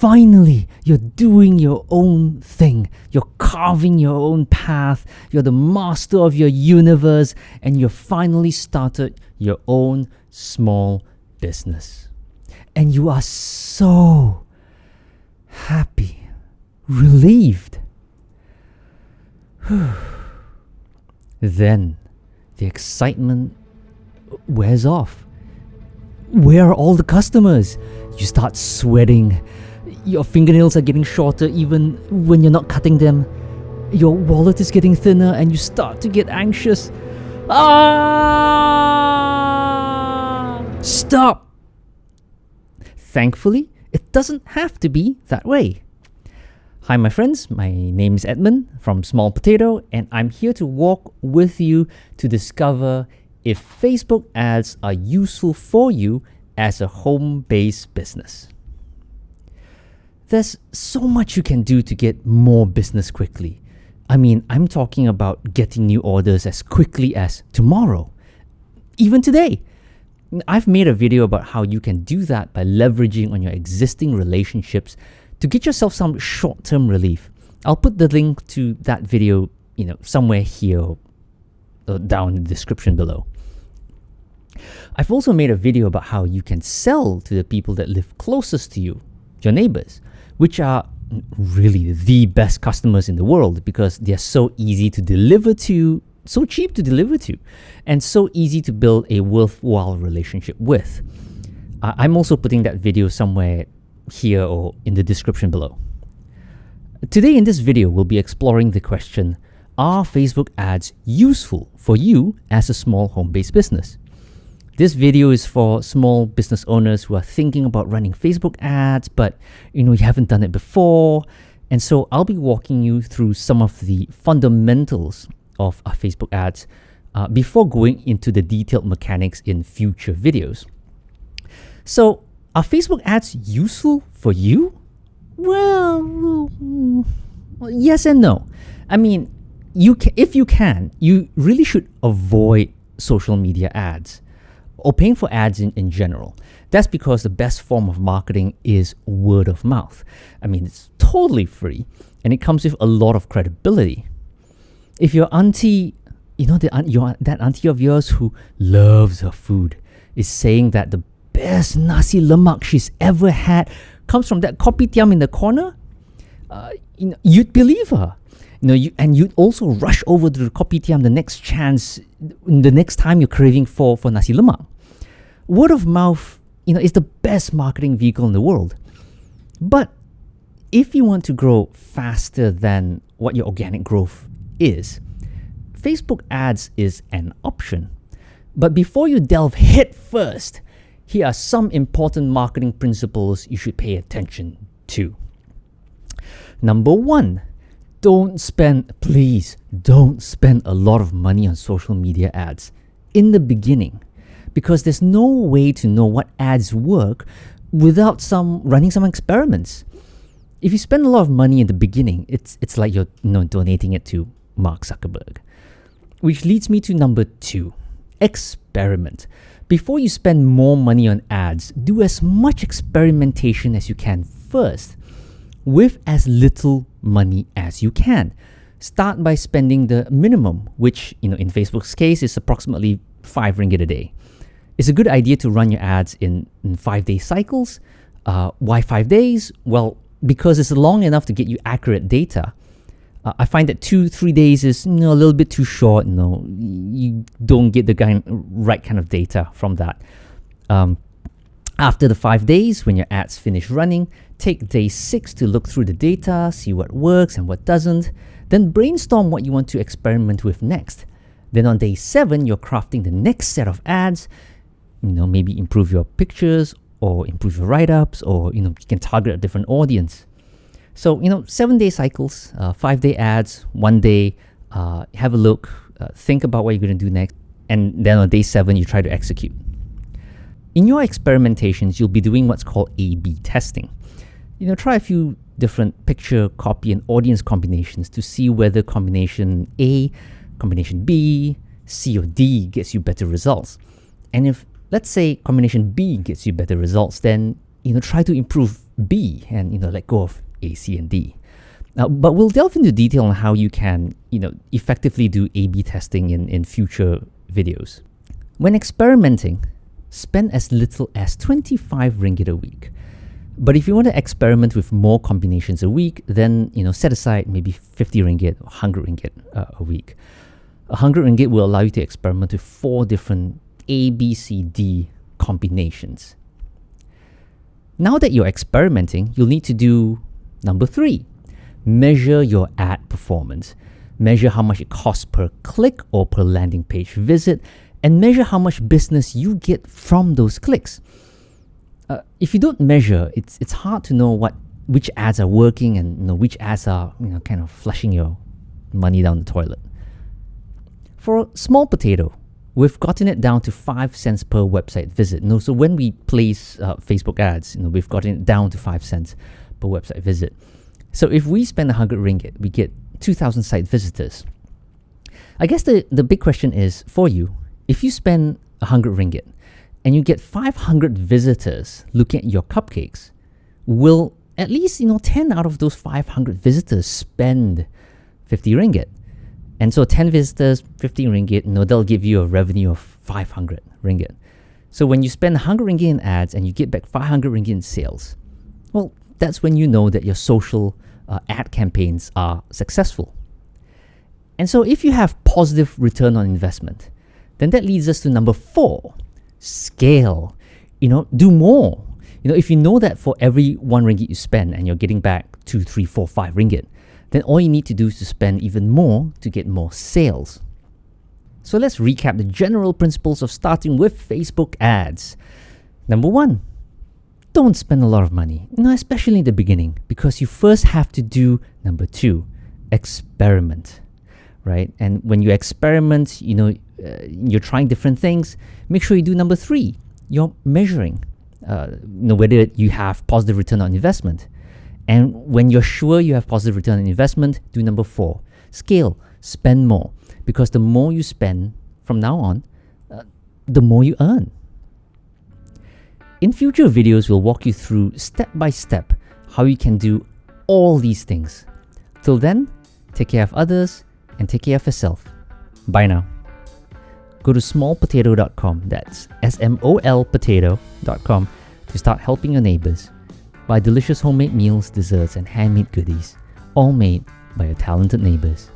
finally, you're doing your own thing. You're carving your own path. You're the master of your universe, and you've finally started your own small business. And you are so happy, relieved. Then the excitement wears off. Where are all the customers? You start sweating. Your fingernails are getting shorter even when you're not cutting them. Your wallet is getting thinner and you start to get anxious. Stop! Thankfully, it doesn't have to be that way. Hi my friends, my name is Edmund from Small Potato, and I'm here to walk with you to discover if Facebook ads are useful for you as a home-based business. There's so much you can do to get more business quickly. I mean, I'm talking about getting new orders as quickly as tomorrow, even today. I've made a video about how you can do that by leveraging on your existing relationships to get yourself some short-term relief. I'll put the link to that video, somewhere here or down in the description below. I've also made a video about how you can sell to the people that live closest to you, your neighbors, which are really the best customers in the world because they're so easy to deliver to, so cheap to deliver to, and so easy to build a worthwhile relationship with. I'm also putting that video somewhere here or in the description below. Today in this video, we'll be exploring the question, are Facebook ads useful for you as a small home-based business? This video is for small business owners who are thinking about running Facebook ads, but you haven't done it before. And so I'll be walking you through some of the fundamentals of Facebook ads before going into the detailed mechanics in future videos. So, are Facebook ads useful for you? Well, yes and no. I mean, if you can, you really should avoid social media ads or paying for ads in general. That's because the best form of marketing is word of mouth. I mean, it's totally free and it comes with a lot of credibility. If your auntie, that auntie of yours who loves her food is saying that the best nasi lemak she's ever had comes from that kopitiam in the corner, you'd believe her. And you'd also rush over to the kopitiam the next time you're craving for nasi lemak. Word of mouth, is the best marketing vehicle in the world. But if you want to grow faster than what your organic growth is, Facebook ads is an option. But before you delve head first, here are some important marketing principles you should pay attention to. Number 1, please don't spend a lot of money on social media ads in the beginning, because there's no way to know what ads work without running some experiments. If you spend a lot of money in the beginning, it's like you're donating it to Mark Zuckerberg. Which leads me to number 2, experiment. Before you spend more money on ads, do as much experimentation as you can first, with as little money as you can. Start by spending the minimum, which in Facebook's case is approximately 5 ringgit a day. It's a good idea to run your ads in 5-day cycles. Why 5 days? Well, because it's long enough to get you accurate data. I find that 2-3 days is a little bit too short. You don't get the right kind of data from that. After the 5 days, when your ads finish running, take day 6 to look through the data, see what works and what doesn't. Then brainstorm what you want to experiment with next. Then on day 7, you're crafting the next set of ads. Maybe improve your pictures or improve your write-ups, or you can target a different audience. So 7-day cycles, 5-day ads, 1 day, have a look, think about what you're going to do next, and then on day 7 you try to execute. In your experimentations, you'll be doing what's called A/B testing. Try a few different picture, copy, and audience combinations to see whether combination A, combination B, C, or D gets you better results. And if, let's say, combination B gets you better results, then try to improve B and let go of A, C, and D. But we'll delve into detail on how you can effectively do A/B testing in future videos. When experimenting, spend as little as 25 ringgit a week. But if you want to experiment with more combinations a week, then set aside maybe 50 ringgit or 100 ringgit a week. 100 ringgit will allow you to experiment with 4 different A, B, C, D combinations. Now that you're experimenting, you'll need to do number 3. Measure your ad performance. Measure how much it costs per click or per landing page visit, and measure how much business you get from those clicks. If you don't measure, it's hard to know which ads are working and which ads are kind of flushing your money down the toilet. For a small potato, we've gotten it down to 5 cents per website visit. So when we place Facebook ads, we've gotten it down to 5 cents per website visit. So if we spend 100 ringgit, we get 2,000 site visitors. I guess the big question is for you, if you spend 100 ringgit and you get 500 visitors looking at your cupcakes, will at least 10 out of those 500 visitors spend 50 ringgit? And so 10 visitors, 50 ringgit, they'll give you a revenue of 500 ringgit. So when you spend 100 ringgit in ads and you get back 500 ringgit in sales, well, that's when you know that your social ad campaigns are successful. And so if you have positive return on investment, then that leads us to number 4, scale. Do more. If you know that for every 1 ringgit you spend and you're getting back 2, 3, 4, 5 ringgit, then all you need to do is to spend even more to get more sales. So let's recap the general principles of starting with Facebook ads. Number 1, don't spend a lot of money, especially in the beginning, because you first have to do number 2, experiment, right? And when you experiment, you're trying different things, make sure you do number 3, you're measuring, whether you have positive return on investment. And when you're sure you have positive return on investment, do number 4, scale, spend more, because the more you spend from now on, the more you earn. In future videos, we'll walk you through step by step how you can do all these things. Till then, take care of others and take care of yourself. Bye now. Go to smallpotato.com, that's smolpotato.com, to start helping your neighbors. Buy delicious homemade meals, desserts, and handmade goodies, all made by your talented neighbors.